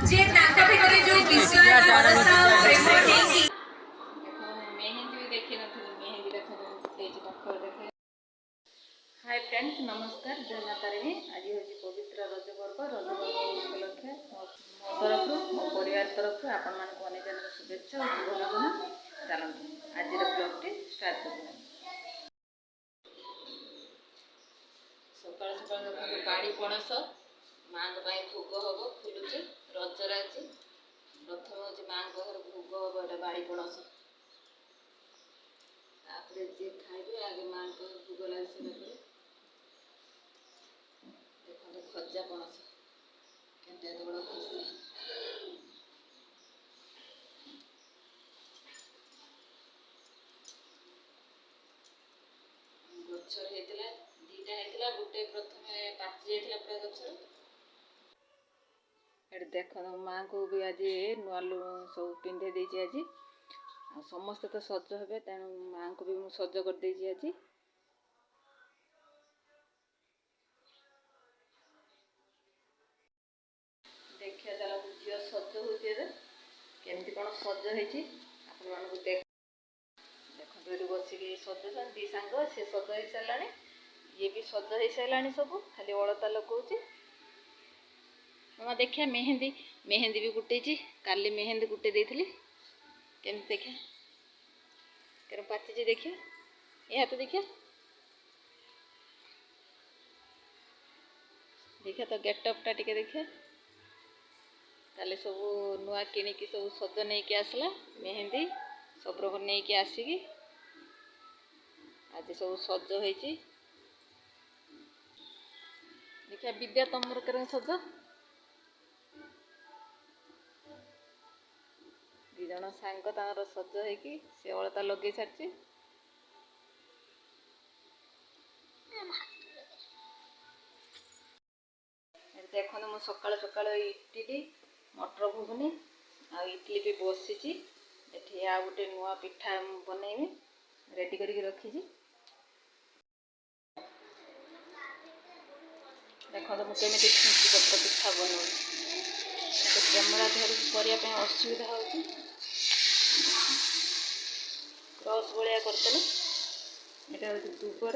जे ताका भितर जो विश्वास भरोसा और प्रेम हेंगी मेहंदी भी देखी नथुनी मेहंदी देखो तेज पाखर देखे। हाय फ्रेंड्स नमस्कार जय माता तारिणी। आज हूँ पवित्र रज पर्व उपलक्षे मो तरफ मो परिवार तरफ आपण मानक अनेक अनेक शुभेच्छा और शुभकामना। चलते आज ब्लॉगटी स्टार्ट कर सकाल सकाल देखो बाड़ी पणस माँ भोग हम फुलुचे रजर आज प्रथम हूँ माँ घर भोग हम एटा बाड़ी पणस तापर जी खाइबे आगे माँ भोग लगे सारा देखते खजा पणस के बड़ खुशी गचर होता दीटा होता गोटे प्रथम पाचि जाता पूरा गचर देख माँ को भी आज नुआ सब पिंधे देती आज समस्ते तो सज हे तेणु माँ को भी मुझे सज कर देती आज देखिए चलो झील सज होमती कौन सज हो देख देखो बसिक सजुन दी सांग सी सज हो सारा ये भी सज हो सारा सब खाली अलता लगौचे मामा देखिए मेहंदी मेहंदी भी गुटे काली मेहंदी गुटे देती केमती देखिए क्या पाची देखिए ये हाथ देखिए देखिए तो गेटअप टा टिके देखिए काली सब नुआ किणिकी सब सज नहीं कि आसला मेहंदी सब रकम नहीं कि आसिकी आज सब सज हो देखिए विद्या तुमर कर सज दिजन सांग तार सज हो अलता लगे सारी देखो मुझे सकाल सकाल इडली मटर घुगुनी आ इडली भी बसी ये आ गोटे नुआ पिठा बनैबी रेडी करके रखी देखो मुझे छुंची पत्र पिठा बना कैमेरा धरिक करने असुविधा हो क्रॉस भाया करदेली यहाँ हूँ दुबर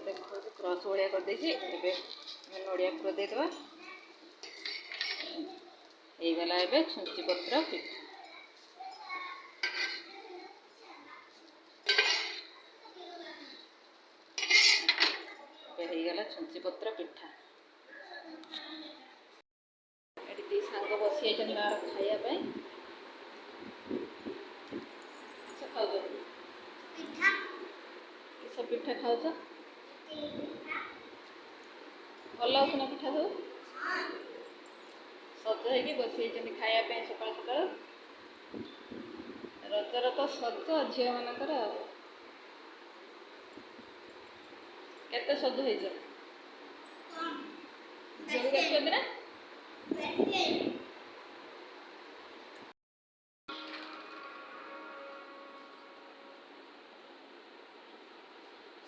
देखो क्रॉस भाया कर नड़िया पुर देदेवा गला ए छुंची पत्र पिठा गला छुंची पत्र पिठा दी सांग बसी खायापी खाऊ किस पिठा खाऊ भल लाଗୁଛି पिठा सब सज हो बसी खायापी सकाल सकाल रजर तो सज झील मानकर केते सज हो ना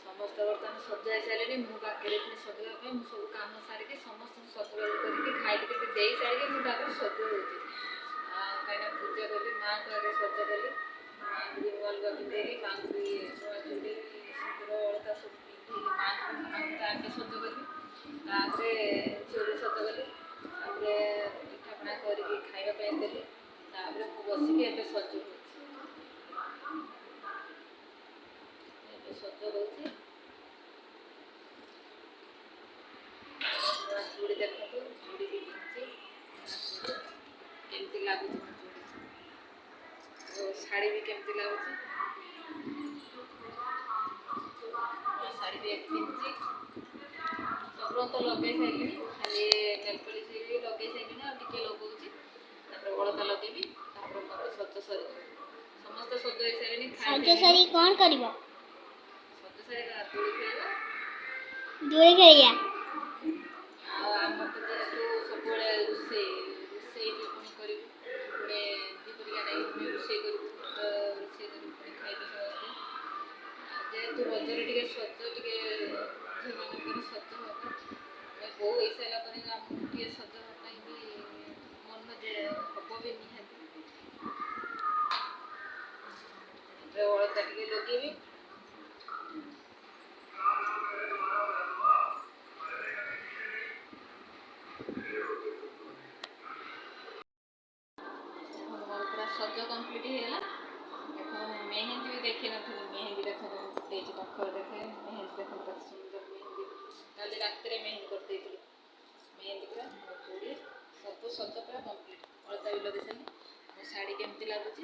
समस्त बर्तमान सजाई सारे मुझे पाखे सजापी मुझे सब कम सारिकी समस्त सजबाज करके खाई दे सारे मुझे सज हो कहीं पूजा कली माँ को आगे सज कली माँ को भी नुआ लुगा पिंधेली माँ को भी नुआ चूड़ी सिंदूर अलता सब पिंधे माँ को आगे सज कली झील सज कली पिठापଣା करके खावाई देली बसिक ए सज सज हो चूड़ी देखो चूड़ी भी केमती लगुच शाड़ी भी केमती लगुच शाड़ी भी पिंधि सब तो लगे सारे खाली नेलपॉलिश लगे सारे टे लगौची अलता लगेबी मत सज सर समस्त सज हो सारे कौन कर सज सारे दोली खेल दोली खेलिया आम तो जेहतु सब रोसे रोसे भी पुणी कर दीपरिया नहीं पुणी रोसे कर खाइबे समस्ते जेहतु रजरे टे सज टे झील मान सज हम गोटे सजापी भी मन जे हम भी निहाती अलता टे लगे पूरा सज कम्प्लीट होगा मेहंदी भी देखी नी मेहंदी देख पाखर देखे मेहंदी देख सुंदर मेहंदी कल रात मेहंदी करदे मेहंदी पूरा चूड़ी सब सज पूरा कम्प्लीट अलता भी लगे सारे मो शाढ़ी केमती लगुच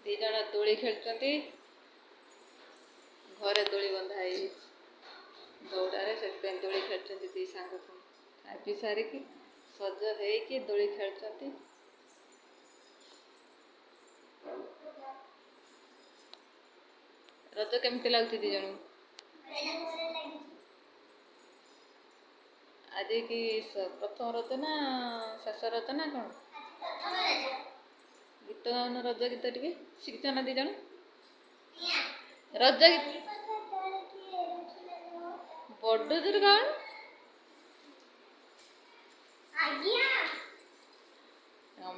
दी जन दोली खेलुंट घरे दोली बंधा दौड़े से दोली खेलुंट दी सांग खाई पी सारिकी सज होगी दोली खेलुंट रज केमती लगुच दी जन आज कि प्रथम रज ना शेष रज ना कौन गीत गाउन रज गीत टे शिखिच ना दी जन रज गीत बड़ जोर गाउन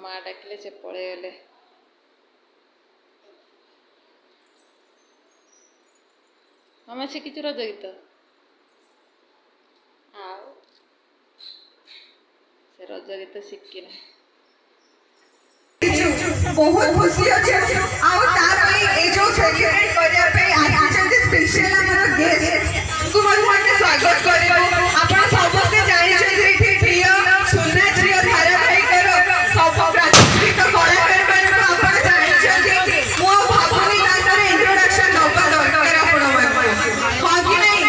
माँ डाकिले से पड़े गले मामा शिखिच रज गीत से रज गीत शिखिना बहुत खुशी अच्छे आउ तार ए जो सेलिब्रेट करिया पे आछन स्पेशल हमर गेस्ट को मन स्वागत करियो आपण सबसे जानि छै एठी प्रिय सुनना प्रिय धारावाहिक करो सब प्राकृतिक कलाकार मान को आपण जानि छै मो भावनी तांकर इंट्रोडक्शन नबा दरकार आपण मन हां कि नहीं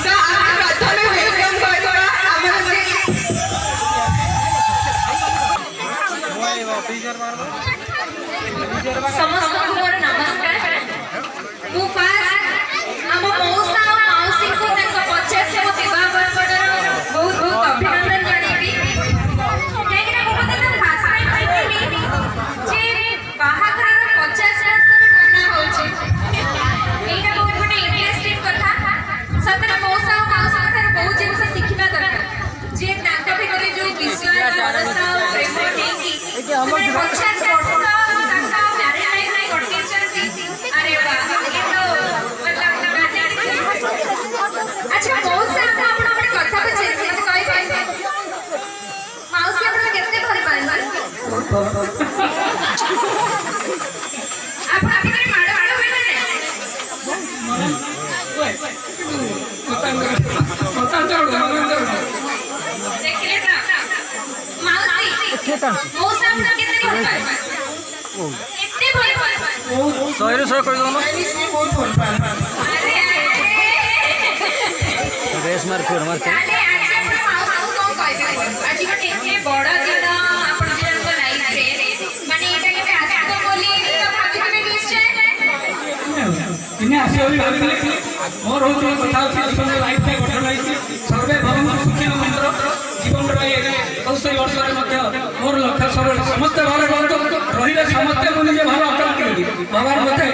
तो आपण प्रथमे वेलकम करबा हमर समस्त मोर नमस्कार मु फास्ट हम मौसा और मौसी को तक पछे से विवाह बरपडर बहुत बहुत अभिनंदन जणेबी काहेकि ना मो तक खास टाइम कहली जे बाहाघर 50 वर्ष भी मना होछि एटा बहुत बडे इंटरेस्टिंग कथा सतरे मौसा और मौसी कथा बहुत जिंस सिखिबा दरकार जे तांका भितरे जो विश्वास भरोसा और प्रेम नेकी हम 50 वर्ष अरे वाह ये तो मतलब अच्छा बहुत से आप अपने कथा को चेक करके कहि पाए माउसी अपन केते भर पाए आप केते माडो माडो होई माने देखिले ना माउसी मौसा अपन केते भर पाए एते भर पाए सही सही कर दो रेस मार फिर मार आज गोटे एते बड़ दिन आपण जन लाइफ रे माने एटा केते आसो बोली तो भाबिबे निश्चय इने आसे होई भाबिले मोर होतो कथा जीवन लाइफ रे गठन होई सर्वे भवन्तु सुखिनो मंत्र जीवन रे 80 वर्ष रे मध्य मोर लक्ष्य सब समस्त घरे बंद रहिले समस्त मुनि जे भलो अटल के भगवान मते